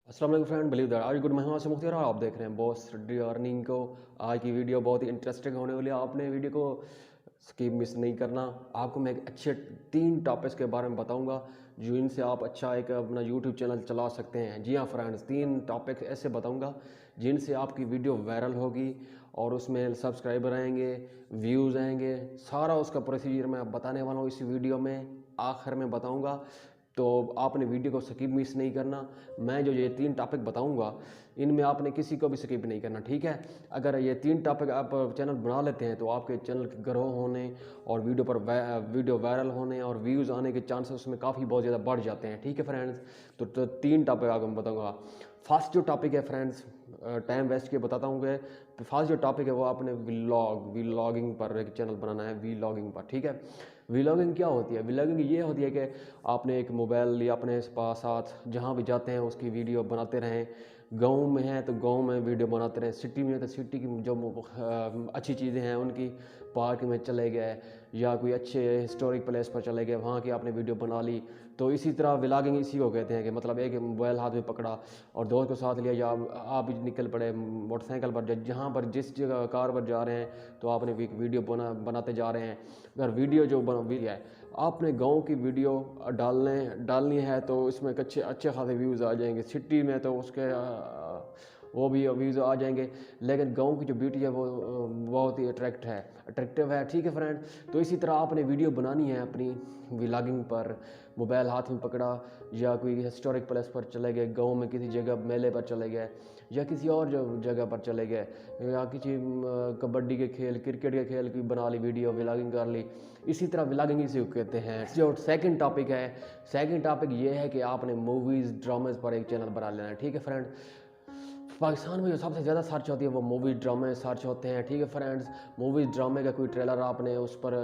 अस्सलाम वालेकुम friend, believe that आज गुड मैं से मुख्तियार और आप देख रहे हैं बॉस स्टडी अर्निंग को। आज की वीडियो बहुत ही इंटरेस्टिंग होने वाली है। आपने वीडियो को स्किप मिस नहीं करना। आपको मैं एक अच्छे 3 टॉपिक्स के बारे में बताऊंगा जो इनसे आप अच्छा एक अपना यूट्यूब चैनल चला सकते हैं। जी हाँ फ्रेंड्स, 3 टॉपिक्स ऐसे बताऊंगा जिनसे आपकी वीडियो वायरल होगी और उसमें सब्सक्राइबर आएंगे, व्यूज़ आएंगे। सारा उसका प्रोसीजर मैं बताने वाला हूँ इस वीडियो में, आखिर में बताऊँगा। तो आपने वीडियो को स्किप मिस नहीं करना। मैं जो ये 3 टॉपिक बताऊंगा इनमें आपने किसी को भी स्किप नहीं करना, ठीक है। अगर ये 3 टॉपिक आप चैनल बना लेते हैं तो आपके चैनल के ग्रो होने और वीडियो वायरल होने और व्यूज़ आने के चांसेस उसमें काफ़ी बहुत ज़्यादा बढ़ जाते हैं, ठीक है फ्रेंड्स। तो 3 टॉपिक आपको मैं बताऊँगा। फर्स्ट जो टॉपिक है फ्रेंड्स, टाइम वेस्ट के बताता हूँ कि फर्स्ट जो टॉपिक है वो आपने व्लॉगिंग पर एक चैनल बनाना है, व्लॉगिंग पर, ठीक है। व्लॉगिंग क्या होती है? व्लॉगिंग ये होती है कि आपने एक मोबाइल लिया अपने पास साथ, जहाँ भी जाते हैं उसकी वीडियो बनाते रहें। गांव में है तो गांव में वीडियो बनाते रहें, सिटी में है तो सिटी की जो अच्छी चीज़ें हैं उनकी, पार्क में चले गए या कोई अच्छे हिस्टोरिक प्लेस पर चले गए, वहाँ की आपने वीडियो बना ली। तो इसी तरह व्लॉगिंग इसी को कहते हैं कि मतलब एक मोबाइल हाथ में पकड़ा और दोस्त को साथ लिया या आप निकल पड़े मोटरसाइकिल पर, जहाँ पर जिस जगह कार पर जा रहे हैं तो आपने वीडियो बनाते जा रहे हैं। अगर वीडियो जो वीडियो है आपने गांव की वीडियो डालनी है तो इसमें अच्छे अच्छे खासे व्यूज़ आ जाएंगे। सिटी में तो उसके वो भी व्यूज़ आ जाएंगे, लेकिन गांव की जो ब्यूटी है वो बहुत ही अट्रैक्टिव है, ठीक है फ्रेंड। तो इसी तरह आपने वीडियो बनानी है अपनी व्लॉगिंग पर, मोबाइल हाथ में पकड़ा या कोई हिस्टोरिक प्लेस पर चले गए, गांव में किसी जगह मेले पर चले गए या किसी और जगह पर चले गए या किसी कबड्डी के खेल, क्रिकेट के खेल की बना ली वीडियो, व्लॉगिंग कर ली। इसी तरह व्लॉगिंग इसी को कहते हैं। जो सेकंड टॉपिक ये है कि आपने मूवीज़ ड्रामेज पर एक चैनल बना लेना है, ठीक है फ्रेंड। पाकिस्तान में जो सबसे ज़्यादा सर्च होती है वो मूवी ड्रामे सर्च होते हैं, ठीक है फ्रेंड्स। मूवी ड्रामे का कोई ट्रेलर आपने उस पर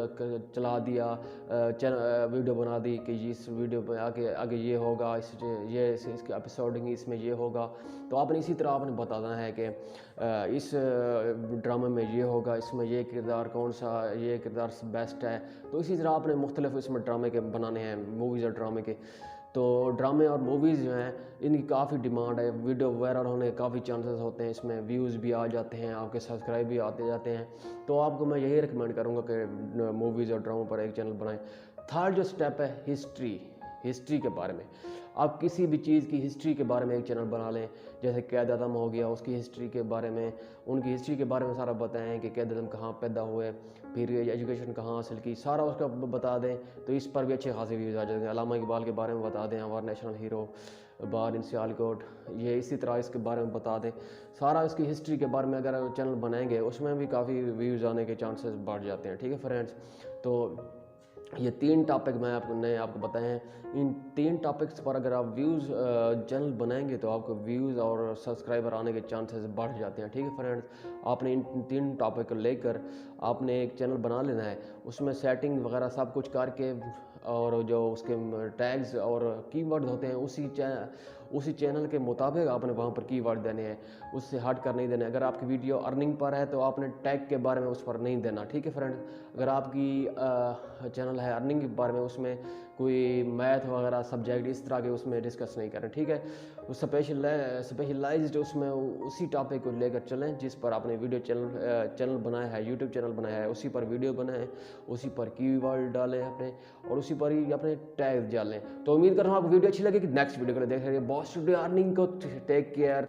चला दिया, वीडियो बना दी कि इस वीडियो पे आगे आगे ये होगा, इसकी एपिसोडिंग इसमें ये होगा। तो आपने इसी तरह आपने बताना है कि इस ड्रामे में ये होगा, इसमें ये किरदार कौन सा, ये किरदार बेस्ट है। तो इसी तरह आपने मुख्तलिफ इसमें ड्रामे के बनाने हैं, मूवीज़ और ड्रामे के। तो ड्रामे और मूवीज़ जो हैं इनकी काफ़ी डिमांड है, वीडियो वायरल होने के काफ़ी चांसेस होते हैं, इसमें व्यूज़ भी आ जाते हैं, आपके सब्सक्राइब भी आते जाते हैं। तो आपको मैं यही रिकमेंड करूँगा कि मूवीज़ और ड्रामों पर एक चैनल बनाएं। थर्ड जो स्टेप है हिस्ट्री के बारे में। आप किसी भी चीज़ की हिस्ट्री के बारे में एक चैनल बना लें, जैसे कैद आदम हो गया, उसकी हिस्ट्री के बारे में, उनकी हिस्ट्री के बारे में सारा बताएं कि कैद आदम कहाँ पैदा हुए, फिर एजुकेशन कहाँ हासिल की, सारा उसका बता दें। तो इस पर भी अच्छे खासे व्यूज़ आ जाएंगे। अल्लामा इकबाल के बारे में बता दें, हमारा नेशनल हीरो बार इन सियालकोट, ये इसी तरह इसके बारे में बता दें। सारा इसकी हिस्ट्री के बारे में अगर चैनल बनाएंगे उसमें भी काफ़ी व्यूज़ आने के चांसेस बढ़ जाते हैं, ठीक है फ्रेंड्स। तो ये 3 टॉपिक मैंने आपको बताए हैं। इन 3 टॉपिक्स पर अगर आप चैनल बनाएंगे तो आपको व्यूज़ और सब्सक्राइबर आने के चांसेस बढ़ जाते हैं, ठीक है फ्रेंड्स। आपने इन 3 टॉपिक को लेकर आपने एक चैनल बना लेना है, उसमें सेटिंग वगैरह सब कुछ करके और जो उसके टैग्स और कीवर्ड होते हैं उसी चैनल के मुताबिक आपने वहाँ पर कीवर्ड देने हैं, उससे हट कर नहीं देने। अगर आपकी वीडियो अर्निंग पर है तो आपने टैग के बारे में उस पर नहीं देना, ठीक है फ्रेंड। अगर आपकी चैनल है अर्निंग के बारे में, उसमें कोई मैथ वगैरह सब्जेक्ट इस तरह के उसमें डिस्कस नहीं करें, ठीक है। उस स्पेशलाइज्ड उसमें उसी टॉपिक को लेकर चलें जिस पर आपने वीडियो चैनल बनाया है, यूट्यूब चैनल बनाया है, उसी पर वीडियो बनाएं, उसी पर कीवर्ड डालें अपने और उसी पर ही अपने टैग डालें। तो उम्मीद कर रहा हूँ आपको वीडियो अच्छी लगेगी। नेक्स्ट वीडियो के लिए देख रहे हैं बॉस स्टडी अर्निंग को। Take care.